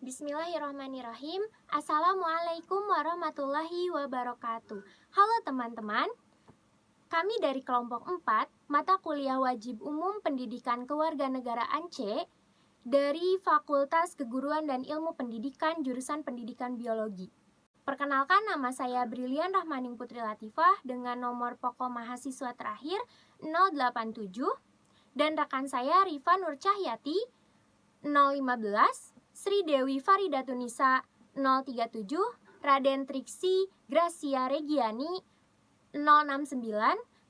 Bismillahirrahmanirrahim. Assalamualaikum warahmatullahi wabarakatuh. Halo teman-teman, kami dari kelompok 4, mata kuliah wajib umum pendidikan kewarganegaraan C, dari Fakultas Keguruan dan Ilmu Pendidikan jurusan Pendidikan Biologi. Perkenalkan, nama saya Brilian Rahmaning Putri Latifah dengan nomor pokok mahasiswa terakhir 087 dan rekan saya Rifa Nur Cahyati 015, Sri Dewi Faridatunisa 037, Raden Triksi Gracia Regiani 069,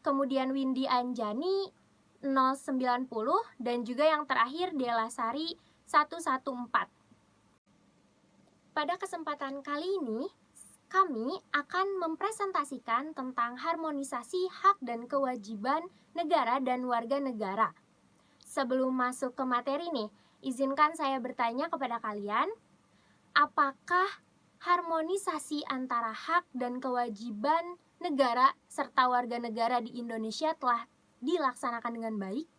kemudian Windy Anjani 090, dan juga yang terakhir Dela Sari 114. Pada kesempatan kali ini, kami akan mempresentasikan tentang harmonisasi hak dan kewajiban negara dan warga negara. Sebelum masuk ke materi nih, izinkan saya bertanya kepada kalian, apakah harmonisasi antara hak dan kewajiban negara serta warga negara di Indonesia telah dilaksanakan dengan baik?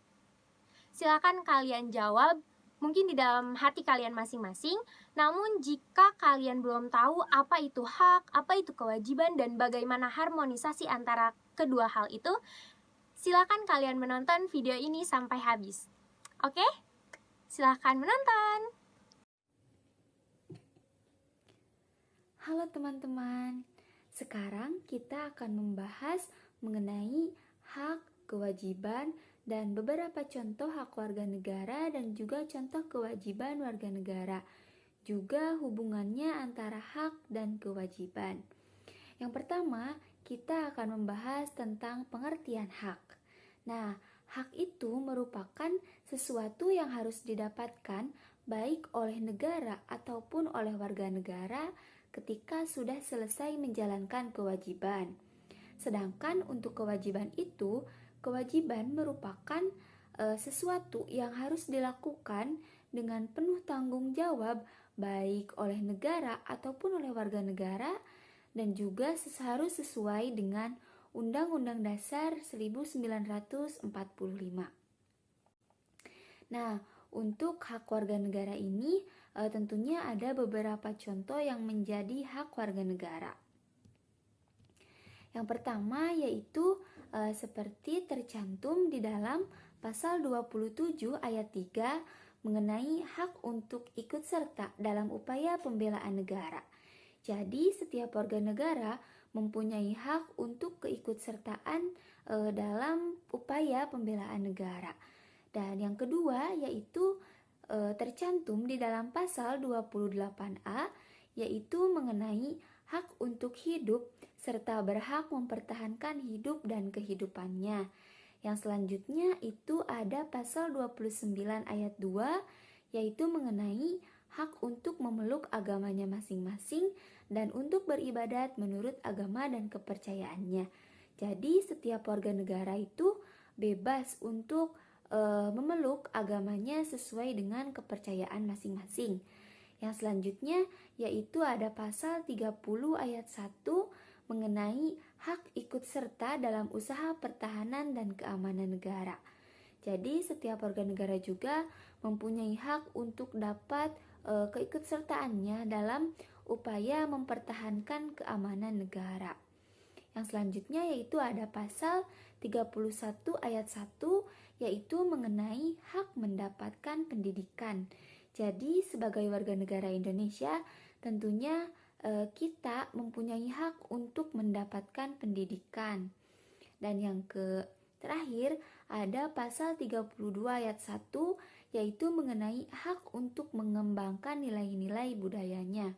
Silakan kalian jawab, mungkin di dalam hati kalian masing-masing. Namun jika kalian belum tahu apa itu hak, apa itu kewajiban, dan bagaimana harmonisasi antara kedua hal itu, silakan kalian menonton video ini sampai habis. Oke? Silakan menonton. Halo teman-teman, sekarang kita akan membahas mengenai hak, kewajiban, dan beberapa contoh hak warga negara dan juga contoh kewajiban warga negara. Juga hubungannya antara hak dan kewajiban. Yang pertama, kita akan membahas tentang pengertian hak. Nah, hak itu merupakan sesuatu yang harus didapatkan baik oleh negara ataupun oleh warga negara ketika sudah selesai menjalankan kewajiban. Sedangkan untuk kewajiban itu, kewajiban merupakan sesuatu yang harus dilakukan dengan penuh tanggung jawab baik oleh negara ataupun oleh warga negara, dan juga harus sesuai dengan Undang-Undang Dasar 1945. Nah, untuk hak warga negara ini tentunya ada beberapa contoh yang menjadi hak warga negara. Yang pertama yaitu seperti tercantum di dalam pasal 27 ayat 3 mengenai hak untuk ikut serta dalam upaya pembelaan negara. Jadi setiap warga negara mempunyai hak untuk keikutsertaan dalam upaya pembelaan negara. Dan yang kedua yaitu tercantum di dalam pasal 28A, yaitu mengenai hak untuk hidup serta berhak mempertahankan hidup dan kehidupannya. Yang selanjutnya itu ada pasal 29 ayat 2, yaitu mengenai hak untuk memeluk agamanya masing-masing dan untuk beribadat menurut agama dan kepercayaannya. Jadi setiap warga negara itu bebas untuk memeluk agamanya sesuai dengan kepercayaan masing-masing. Yang selanjutnya yaitu ada pasal 30 ayat 1 mengenai hak ikut serta dalam usaha pertahanan dan keamanan negara. Jadi setiap warga negara juga mempunyai hak untuk dapat keikutsertaannya dalam upaya mempertahankan keamanan negara. Yang selanjutnya yaitu ada pasal 31 ayat 1, yaitu mengenai hak mendapatkan pendidikan. Jadi sebagai warga negara Indonesia tentunya kita mempunyai hak untuk mendapatkan pendidikan. Dan yang terakhir ada pasal 32 ayat 1, yaitu mengenai hak untuk mengembangkan nilai-nilai budayanya.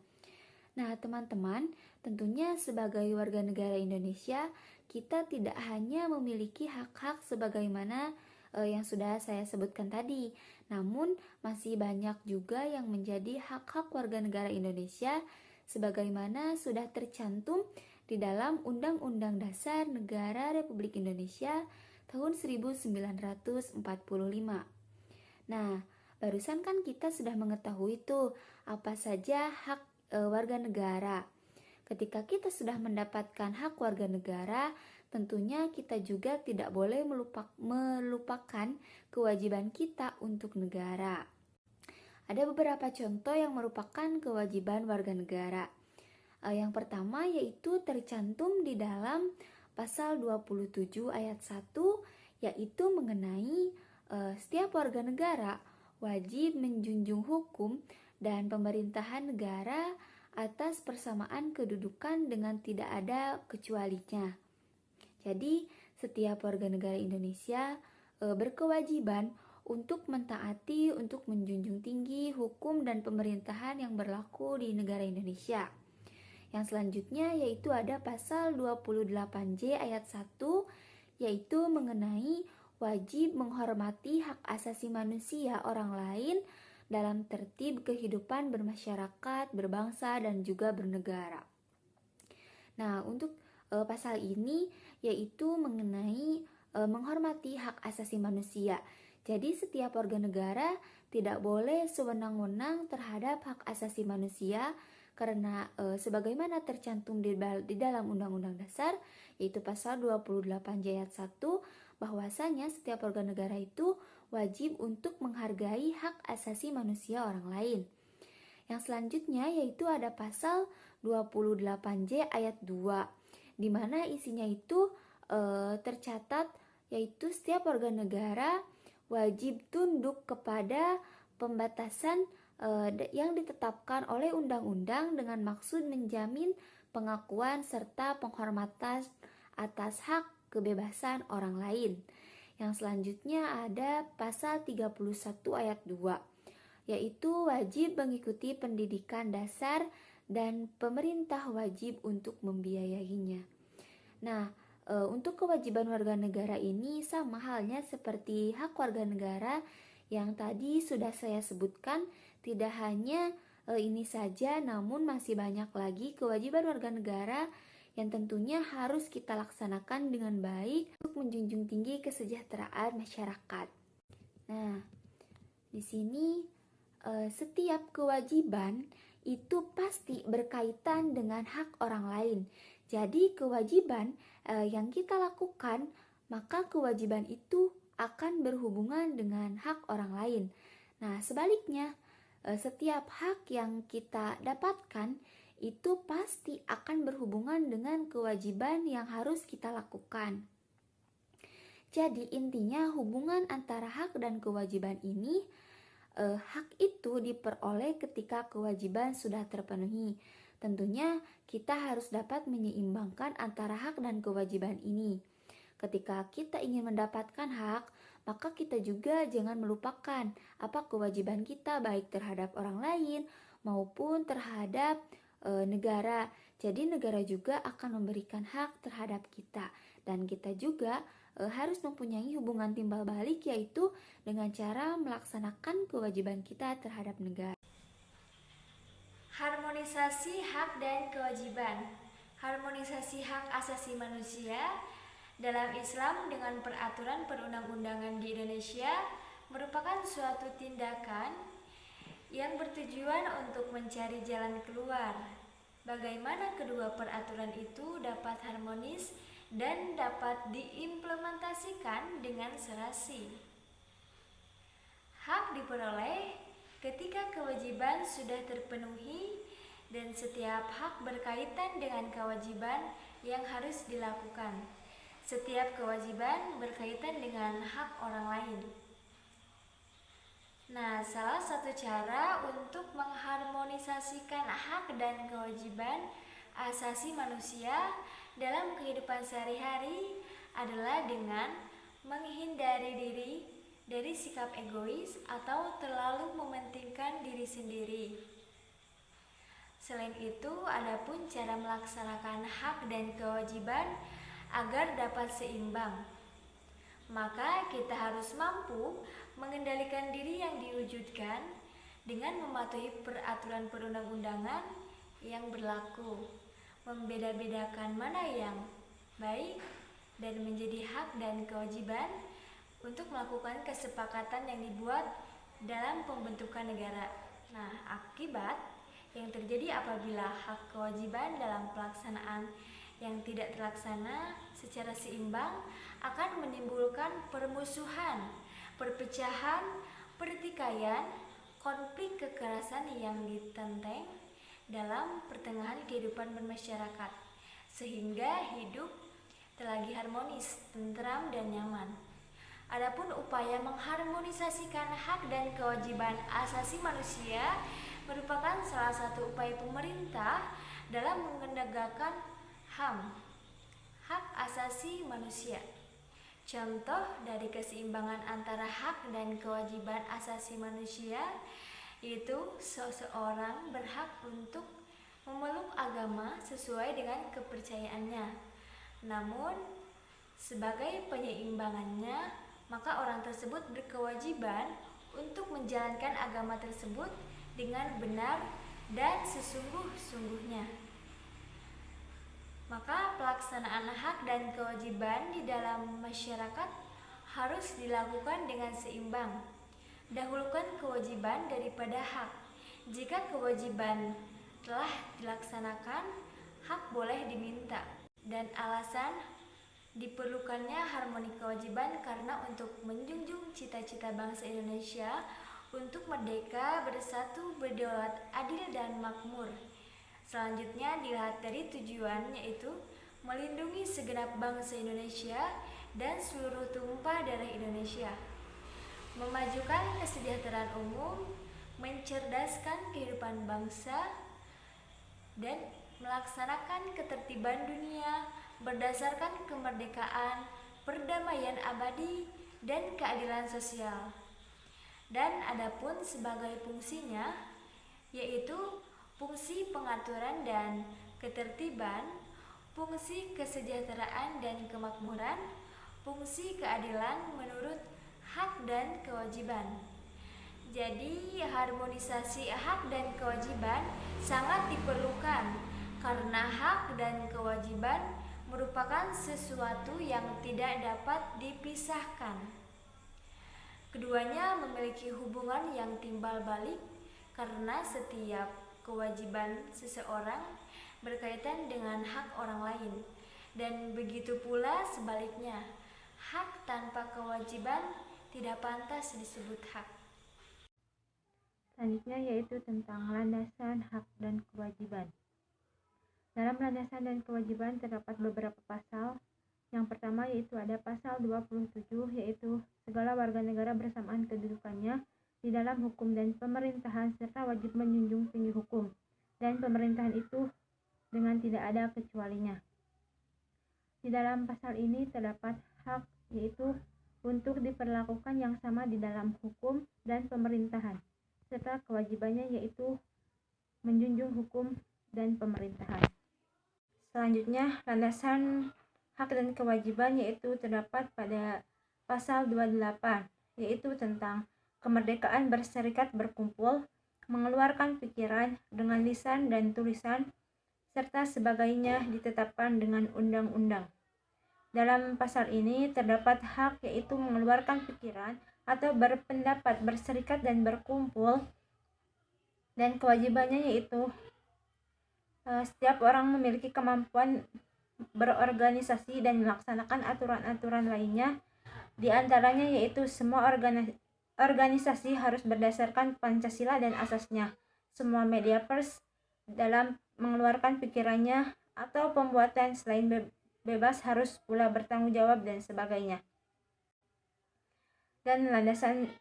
Nah teman-teman, tentunya sebagai warga negara Indonesia, kita tidak hanya memiliki hak-hak sebagaimana yang sudah saya sebutkan tadi, namun masih banyak juga yang menjadi hak-hak warga negara Indonesia sebagaimana sudah tercantum di dalam Undang-Undang Dasar Negara Republik Indonesia tahun 1945. Nah, barusan kan kita sudah mengetahui tuh apa saja hak warga negara. Ketika kita sudah mendapatkan hak warga negara, tentunya kita juga tidak boleh melupakan kewajiban kita untuk negara. Ada beberapa contoh yang merupakan kewajiban warga negara. Yang pertama yaitu tercantum di dalam pasal 27 ayat 1, yaitu mengenai setiap warga negara wajib menjunjung hukum dan pemerintahan negara atas persamaan kedudukan dengan tidak ada kecualinya. Jadi, setiap warga negara Indonesia berkewajiban untuk mentaati, untuk menjunjung tinggi hukum dan pemerintahan yang berlaku di negara Indonesia. Yang selanjutnya yaitu ada pasal 28J ayat 1, yaitu mengenai wajib menghormati hak asasi manusia orang lain dalam tertib kehidupan bermasyarakat, berbangsa, dan juga bernegara. Nah, untuk pasal ini yaitu mengenai menghormati hak asasi manusia. Jadi setiap warga negara tidak boleh sewenang-wenang terhadap hak asasi manusia karena sebagaimana tercantum di dalam Undang-Undang Dasar yaitu pasal 28J ayat 1, bahwasanya setiap warga negara itu wajib untuk menghargai hak asasi manusia orang lain. Yang selanjutnya yaitu ada pasal 28J ayat 2, di mana isinya itu tercatat yaitu setiap warga negara wajib tunduk kepada pembatasan yang ditetapkan oleh undang-undang dengan maksud menjamin pengakuan serta penghormatan atas hak kebebasan orang lain. Yang selanjutnya ada pasal 31 ayat 2, yaitu wajib mengikuti pendidikan dasar dan pemerintah wajib untuk membiayainya. Nah, untuk kewajiban warga negara ini sama halnya seperti hak warga negara yang tadi sudah saya sebutkan, tidak hanya ini saja, namun masih banyak lagi kewajiban warga negara yang tentunya harus kita laksanakan dengan baik untuk menjunjung tinggi kesejahteraan masyarakat. Nah, di sini setiap kewajiban itu pasti berkaitan dengan hak orang lain. Jadi kewajiban yang kita lakukan, maka kewajiban itu akan berhubungan dengan hak orang lain. Nah, sebaliknya, setiap hak yang kita dapatkan itu pasti akan berhubungan dengan kewajiban yang harus kita lakukan. Jadi intinya hubungan antara hak dan kewajiban ini, hak itu diperoleh ketika kewajiban sudah terpenuhi. Tentunya kita harus dapat menyeimbangkan antara hak dan kewajiban ini. Ketika kita ingin mendapatkan hak, maka kita juga jangan melupakan apa kewajiban kita baik terhadap orang lain maupun terhadap negara. Jadi negara juga akan memberikan hak terhadap kita, dan kita juga harus mempunyai hubungan timbal balik, yaitu dengan cara melaksanakan kewajiban kita terhadap negara. Harmonisasi hak dan kewajiban. Harmonisasi hak asasi manusia dalam Islam dengan peraturan perundang-undangan di Indonesia merupakan suatu tindakan yang bertujuan untuk mencari jalan keluar. Bagaimana kedua peraturan itu dapat harmonis dan dapat diimplementasikan dengan serasi. Hak diperoleh ketika kewajiban sudah terpenuhi dan setiap hak berkaitan dengan kewajiban yang harus dilakukan. Setiap kewajiban berkaitan dengan hak orang lain. Nah, salah satu cara untuk mengharmonisasikan hak dan kewajiban asasi manusia dalam kehidupan sehari-hari adalah dengan menghindari diri dari sikap egois atau terlalu mementingkan diri sendiri. Selain itu, adapun cara melaksanakan hak dan kewajiban agar dapat seimbang, maka kita harus mampu mengendalikan diri yang diwujudkan dengan mematuhi peraturan perundang-undangan yang berlaku, membeda-bedakan mana yang baik dan menjadi hak dan kewajiban untuk melakukan kesepakatan yang dibuat dalam pembentukan negara. Nah, akibat yang terjadi apabila hak kewajiban dalam pelaksanaan yang tidak terlaksana secara seimbang akan menimbulkan permusuhan, perpecahan, pertikaian, konflik kekerasan yang ditenteng dalam pertengahan kehidupan bermasyarakat, sehingga hidup terlagi harmonis, tentram, dan nyaman. Adapun upaya mengharmonisasikan hak dan kewajiban asasi manusia merupakan salah satu upaya pemerintah dalam menegakkan HAM, hak asasi manusia. Contoh dari keseimbangan antara hak dan kewajiban asasi manusia yaitu seseorang berhak untuk memeluk agama sesuai dengan kepercayaannya. Namun, sebagai penyeimbangannya, maka orang tersebut berkewajiban untuk menjalankan agama tersebut dengan benar dan sesungguh-sungguhnya. Maka pelaksanaan hak dan kewajiban di dalam masyarakat harus dilakukan dengan seimbang. Dahulukan kewajiban daripada hak. Jika kewajiban telah dilaksanakan, hak boleh diminta. Dan alasan diperlukannya harmoni kewajiban karena untuk menjunjung cita-cita bangsa Indonesia untuk merdeka, bersatu, berdaulat, adil, dan makmur. Selanjutnya dilihat dari tujuan, yaitu melindungi segenap bangsa Indonesia dan seluruh tumpah darah Indonesia, memajukan kesejahteraan umum, mencerdaskan kehidupan bangsa, dan melaksanakan ketertiban dunia berdasarkan kemerdekaan, perdamaian abadi, dan keadilan sosial. Dan adapun sebagai fungsinya, yaitu fungsi pengaturan dan ketertiban, fungsi kesejahteraan dan kemakmuran, fungsi keadilan menurut hak dan kewajiban. Jadi, harmonisasi hak dan kewajiban sangat diperlukan karena hak dan kewajiban merupakan sesuatu yang tidak dapat dipisahkan. Keduanya memiliki hubungan yang timbal balik karena setiap kewajiban seseorang berkaitan dengan hak orang lain, dan begitu pula sebaliknya, hak tanpa kewajiban tidak pantas disebut hak. Selanjutnya yaitu tentang landasan hak dan kewajiban. Dalam landasan dan kewajiban terdapat beberapa pasal. Yang pertama yaitu ada pasal 27, yaitu segala warga negara bersamaan kedudukannya di dalam hukum dan pemerintahan serta wajib menjunjung tinggi hukum dan pemerintahan itu dengan tidak ada kecualinya. Di dalam pasal ini terdapat hak, yaitu untuk diperlakukan yang sama di dalam hukum dan pemerintahan, serta kewajibannya yaitu menjunjung hukum dan pemerintahan. Selanjutnya, landasan hak dan kewajiban yaitu terdapat pada pasal 28, yaitu tentang kemerdekaan berserikat berkumpul, mengeluarkan pikiran dengan lisan dan tulisan, serta sebagainya ditetapkan dengan undang-undang. Dalam pasal ini terdapat hak yaitu mengeluarkan pikiran atau berpendapat, berserikat dan berkumpul, dan kewajibannya yaitu setiap orang memiliki kemampuan berorganisasi dan melaksanakan aturan-aturan lainnya, di antaranya yaitu semua organisasi harus berdasarkan Pancasila dan asasnya. Semua media pers dalam mengeluarkan pikirannya atau pembuatan selain bebas harus pula bertanggung jawab dan sebagainya. Dan landasan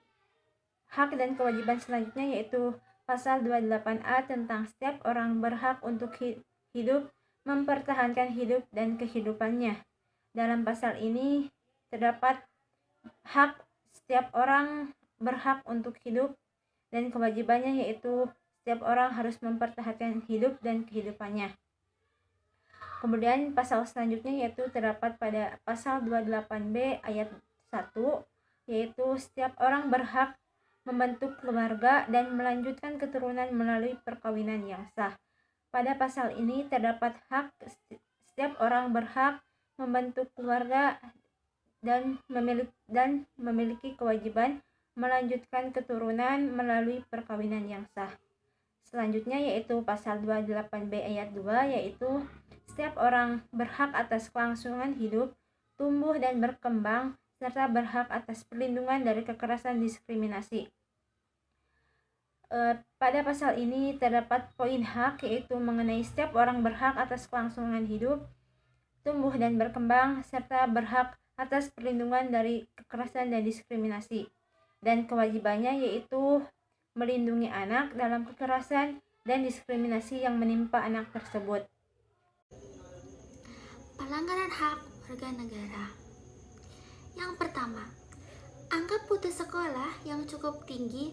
hak dan kewajiban selanjutnya yaitu pasal 28A tentang setiap orang berhak untuk hidup, mempertahankan hidup dan kehidupannya. Dalam pasal ini terdapat hak setiap orang berhak untuk hidup dan kewajibannya yaitu setiap orang harus mempertahankan hidup dan kehidupannya. Kemudian pasal selanjutnya yaitu terdapat pada pasal 28B ayat 1, yaitu setiap orang berhak membentuk keluarga dan melanjutkan keturunan melalui perkawinan yang sah. Pada pasal ini terdapat hak setiap orang berhak membentuk keluarga dan memiliki kewajiban melanjutkan keturunan melalui perkawinan yang sah. Selanjutnya yaitu pasal 28B ayat 2, yaitu setiap orang berhak atas kelangsungan hidup, tumbuh dan berkembang, serta berhak atas perlindungan dari kekerasan diskriminasi. Pada pasal ini terdapat poin hak, yaitu mengenai setiap orang berhak atas kelangsungan hidup, tumbuh dan berkembang, serta berhak atas perlindungan dari kekerasan dan diskriminasi. Dan kewajibannya yaitu melindungi anak dalam kekerasan dan diskriminasi yang menimpa anak tersebut. Pelanggaran hak warga negara. Yang pertama, angka putus sekolah yang cukup tinggi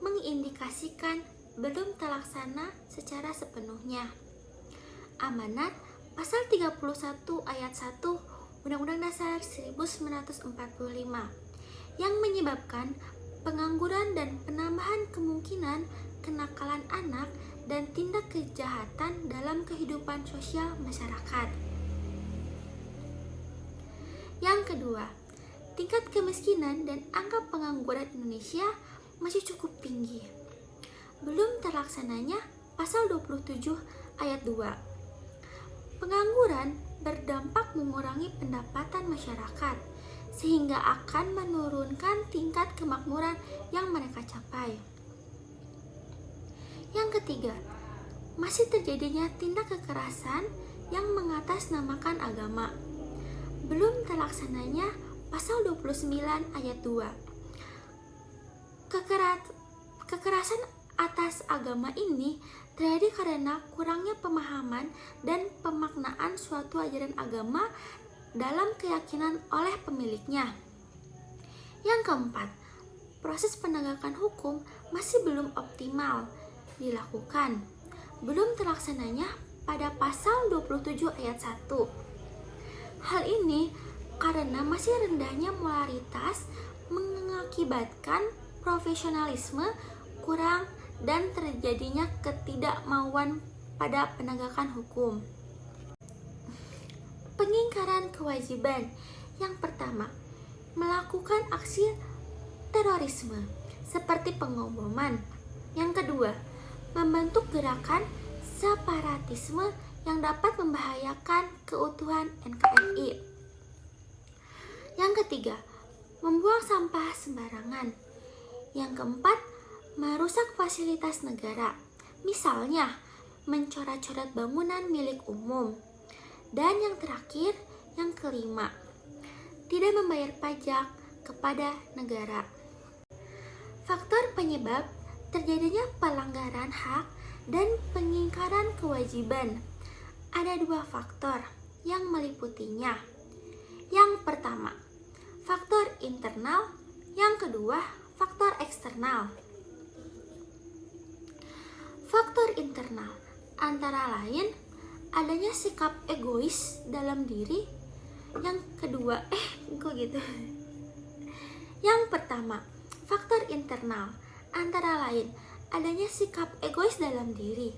mengindikasikan belum terlaksana secara sepenuhnya amanat pasal 31 ayat 1 Undang-Undang Dasar 1945 yang menyebabkan pengangguran dan penambahan kemungkinan kenakalan anak dan tindak kejahatan dalam kehidupan sosial masyarakat. Yang kedua, tingkat kemiskinan dan angka pengangguran Indonesia masih cukup tinggi. Belum terlaksananya pasal 27 ayat 2. Pengangguran berdampak mengurangi pendapatan masyarakat sehingga akan menurunkan tingkat kemakmuran yang mereka capai. Yang ketiga, masih terjadinya tindak kekerasan yang mengatasnamakan agama. Belum terlaksananya pasal 29 ayat 2. Kekerasan atas agama ini terjadi karena kurangnya pemahaman dan pemaknaan suatu ajaran agama dalam keyakinan oleh pemiliknya. Yang keempat, proses penegakan hukum masih belum optimal dilakukan. Belum terlaksananya pada pasal 27 ayat 1. Hal ini karena masih rendahnya moralitas mengakibatkan profesionalisme kurang dan terjadinya ketidakmauan pada penegakan hukum. Pengingkaran kewajiban. Yang pertama, melakukan aksi terorisme seperti pengoboman. Yang kedua, membentuk gerakan separatisme yang dapat membahayakan keutuhan NKRI. Yang ketiga, membuang sampah sembarangan. Yang keempat, merusak fasilitas negara, misalnya mencoret-coret bangunan milik umum. Dan yang terakhir, yang kelima, tidak membayar pajak kepada negara. Faktor penyebab terjadinya pelanggaran hak dan pengingkaran kewajiban. Ada dua faktor yang meliputinya. Yang pertama, faktor internal, yang kedua, faktor eksternal. Faktor internal antara lain adanya sikap egois dalam diri. Yang kedua, Yang pertama, faktor internal antara lain adanya sikap egois dalam diri,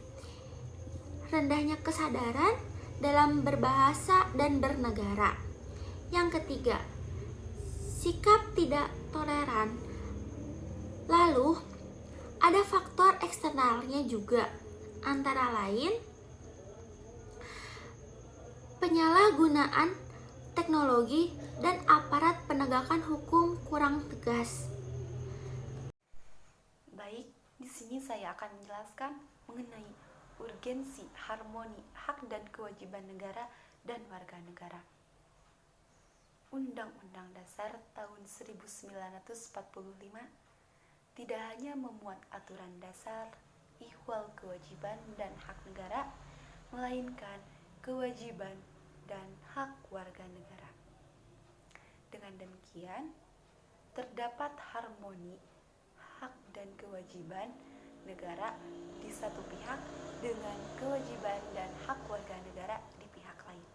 rendahnya kesadaran dalam berbahasa dan bernegara. Yang ketiga, sikap tidak toleran. Lalu, ada faktor eksternalnya juga, antara lain penyalahgunaan teknologi dan aparat penegakan hukum kurang tegas. Baik, di sini saya akan menjelaskan mengenai urgensi harmoni hak dan kewajiban negara dan warga negara. Undang-Undang Dasar tahun 1945 tidak hanya memuat aturan dasar ihwal kewajiban dan hak negara, melainkan kewajiban dan hak warga negara. Dengan demikian, terdapat harmoni hak dan kewajiban negara di satu pihak dengan kewajiban dan hak warga negara di pihak lain.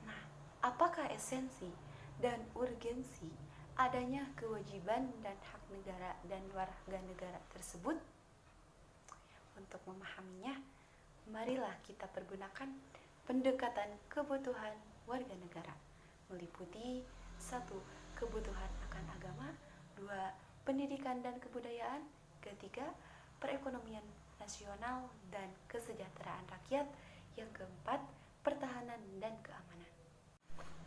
Nah, apakah esensi dan urgensi adanya kewajiban dan hak negara dan warga negara tersebut? Untuk memahaminya, marilah kita pergunakan pendekatan kebutuhan warga negara, meliputi 1. Kebutuhan akan agama, 2. Pendidikan dan kebudayaan, 3. Perekonomian nasional dan kesejahteraan rakyat, yang keempat, pertahanan dan keamanan.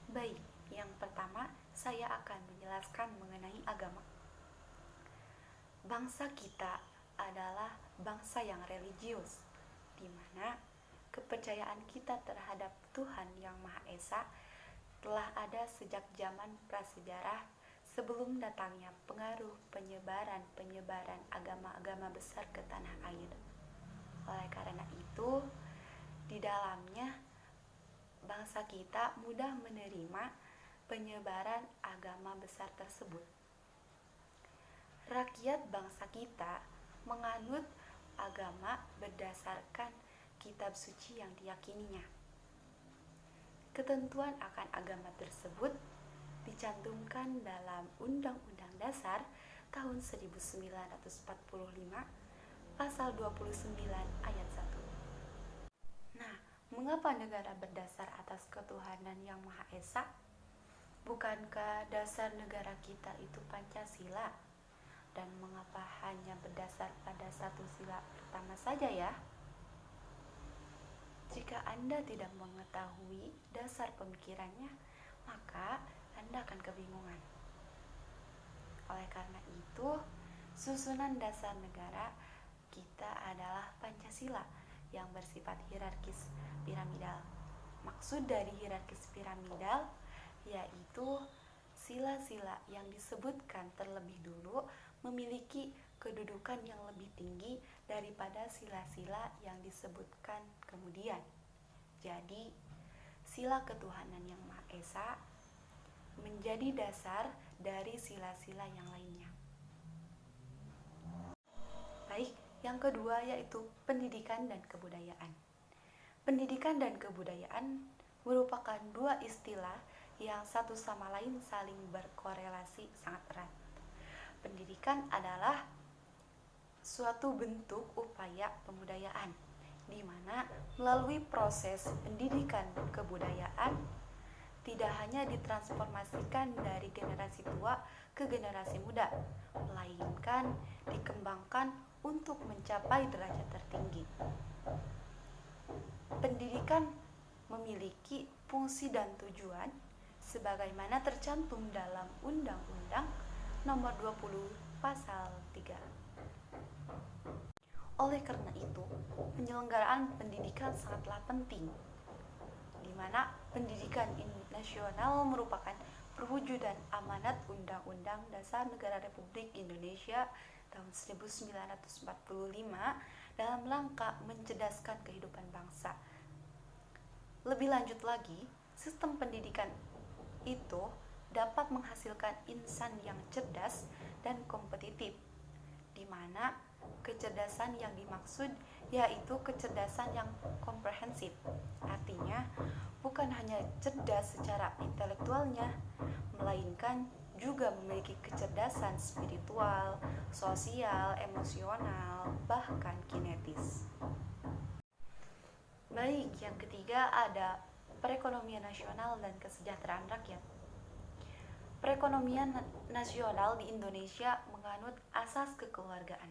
Baik, yang pertama saya akan menjelaskan mengenai agama. bangsa kita adalah bangsa yang religius, di mana kepercayaan kita terhadap Tuhan Yang Maha Esa telah ada sejak zaman prasejarah sebelum datangnya pengaruh penyebaran agama-agama besar ke tanah air. Oleh karena itu, di dalamnya bangsa kita mudah menerima penyebaran agama besar tersebut. Rakyat bangsa kita menganut agama berdasarkan kitab suci yang diyakininya. Ketentuan akan agama tersebut dicantumkan dalam Undang-Undang Dasar tahun 1945 pasal 29 ayat 1. Nah, mengapa negara berdasar atas ketuhanan Yang Maha Esa? Bukankah dasar negara kita itu Pancasila? Dan mengapa hanya berdasar pada satu sila pertama saja ya? Jika Anda tidak mengetahui dasar pemikirannya, maka Anda akan kebingungan. Oleh karena itu, susunan dasar negara kita adalah Pancasila yang bersifat hierarkis piramidal. Maksud dari hierarkis piramidal yaitu sila-sila yang disebutkan terlebih dulu memiliki kedudukan yang lebih tinggi daripada sila-sila yang disebutkan kemudian. Jadi, sila ketuhanan Yang Maha Esa menjadi dasar dari sila-sila yang lainnya. Baik, yang kedua yaitu pendidikan dan kebudayaan. Pendidikan dan kebudayaan merupakan dua istilah yang satu sama lain saling berkorelasi sangat erat. Pendidikan adalah suatu bentuk upaya pembudayaan, di mana melalui proses pendidikan kebudayaan tidak hanya ditransformasikan dari generasi tua ke generasi muda, melainkan dikembangkan untuk mencapai derajat tertinggi. Pendidikan memiliki fungsi dan tujuan sebagaimana tercantum dalam Undang-Undang Nomor 20 Pasal 3. Oleh karena itu, penyelenggaraan pendidikan sangatlah penting, di mana pendidikan nasional merupakan perwujudan amanat Undang-Undang Dasar Negara Republik Indonesia tahun 1945 dalam rangka mencerdaskan kehidupan bangsa. Lebih lanjut lagi, sistem pendidikan itu dapat menghasilkan insan yang cerdas dan kompetitif, di mana kecerdasan yang dimaksud yaitu kecerdasan yang komprehensif. Artinya, bukan hanya cerdas secara intelektualnya, melainkan juga memiliki kecerdasan spiritual, sosial, emosional, bahkan kinetis. Baik, yang ketiga ada perekonomian nasional dan kesejahteraan rakyat. Perekonomian nasional di Indonesia menganut asas kekeluargaan.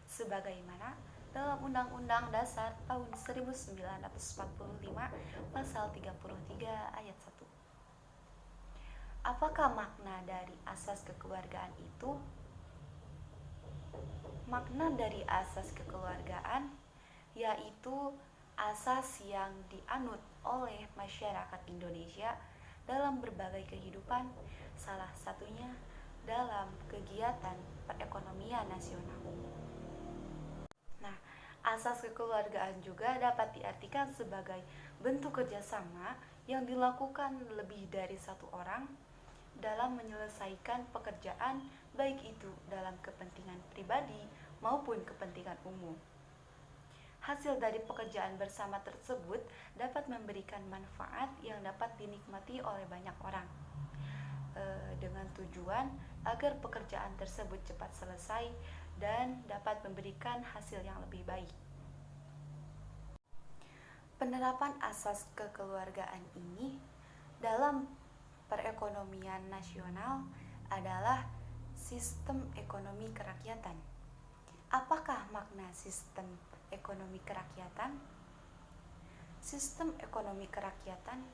Sebagaimana dalam Undang-Undang Dasar tahun 1945 pasal 33 ayat 1. Apakah makna dari asas kekeluargaan itu? Makna dari asas kekeluargaan yaitu asas yang dianut oleh masyarakat Indonesia dalam berbagai kehidupan, salah satunya dalam kegiatan perekonomian nasional. Nah, asas kekeluargaan juga dapat diartikan sebagai bentuk kerjasama yang dilakukan lebih dari satu orang dalam menyelesaikan pekerjaan, baik itu dalam kepentingan pribadi maupun kepentingan umum. Hasil dari pekerjaan bersama tersebut dapat memberikan manfaat yang dapat dinikmati oleh banyak orang, dengan tujuan agar pekerjaan tersebut cepat selesai dan dapat memberikan hasil yang lebih baik. Penerapan asas kekeluargaan ini dalam perekonomian nasional adalah sistem ekonomi kerakyatan. Apakah makna sistem ekonomi kerakyatan? Sistem ekonomi kerakyatan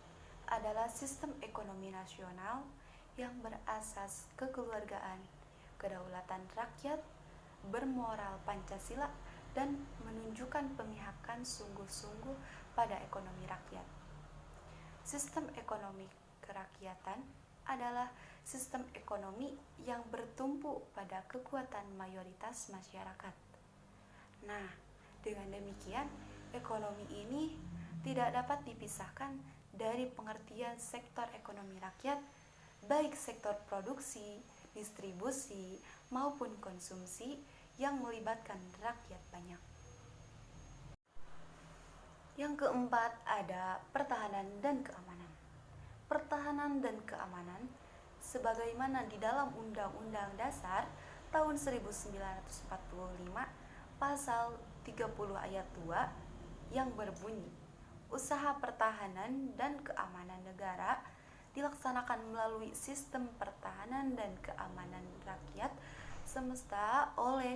adalah sistem ekonomi nasional yang berasas kekeluargaan kedaulatan rakyat, bermoral Pancasila, dan menunjukkan pemihakan sungguh-sungguh pada ekonomi rakyat. Sistem ekonomi kerakyatan adalah sistem ekonomi yang bertumpu pada kekuatan mayoritas masyarakat. Nah, dengan demikian, ekonomi ini tidak dapat dipisahkan dari pengertian sektor ekonomi rakyat, baik sektor produksi, distribusi, maupun konsumsi yang melibatkan rakyat banyak. Yang keempat ada pertahanan dan keamanan. Pertahanan dan keamanan sebagaimana di dalam Undang-Undang Dasar tahun 1945 pasal 30 ayat 2 yang berbunyi, usaha pertahanan dan keamanan negara dilaksanakan melalui sistem pertahanan dan keamanan rakyat semesta oleh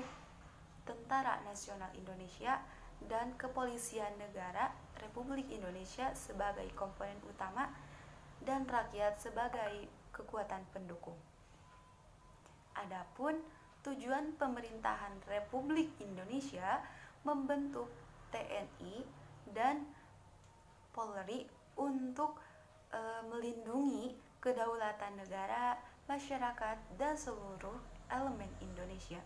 Tentara Nasional Indonesia dan Kepolisian Negara Republik Indonesia sebagai komponen utama dan rakyat sebagai kekuatan pendukung. Adapun tujuan pemerintahan Republik Indonesia membentuk TNI dan Polri untuk melindungi kedaulatan negara, masyarakat, dan seluruh elemen Indonesia.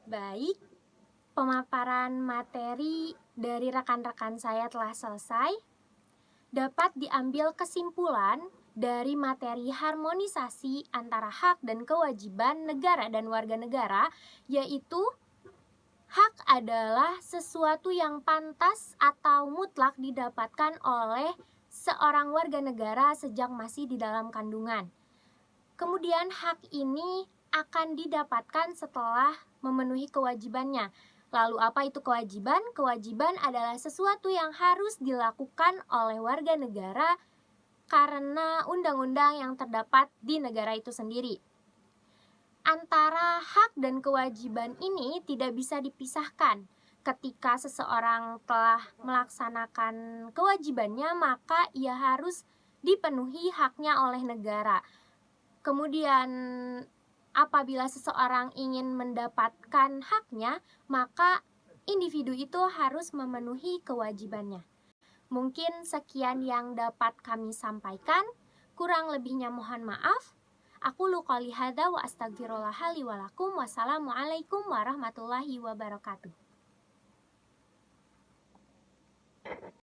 Baik, pemaparan materi dari rekan-rekan saya telah selesai. Dapat diambil kesimpulan dari materi harmonisasi antara hak dan kewajiban negara dan warga negara, yaitu hak adalah sesuatu yang pantas atau mutlak didapatkan oleh seorang warga negara sejak masih di dalam kandungan. Kemudian hak ini akan didapatkan setelah memenuhi kewajibannya. Lalu apa itu kewajiban? Kewajiban adalah sesuatu yang harus dilakukan oleh warga negara karena undang-undang yang terdapat di negara itu sendiri. Antara hak dan kewajiban ini tidak bisa dipisahkan. Ketika seseorang telah melaksanakan kewajibannya, maka ia harus dipenuhi haknya oleh negara. Kemudian apabila seseorang ingin mendapatkan haknya, maka individu itu harus memenuhi kewajibannya. Mungkin sekian yang dapat kami sampaikan. Kurang lebihnya mohon maaf. Aku qouli hadza wa astaghfirullah li wa lakum. Wassalamualaikum warahmatullahi wabarakatuh.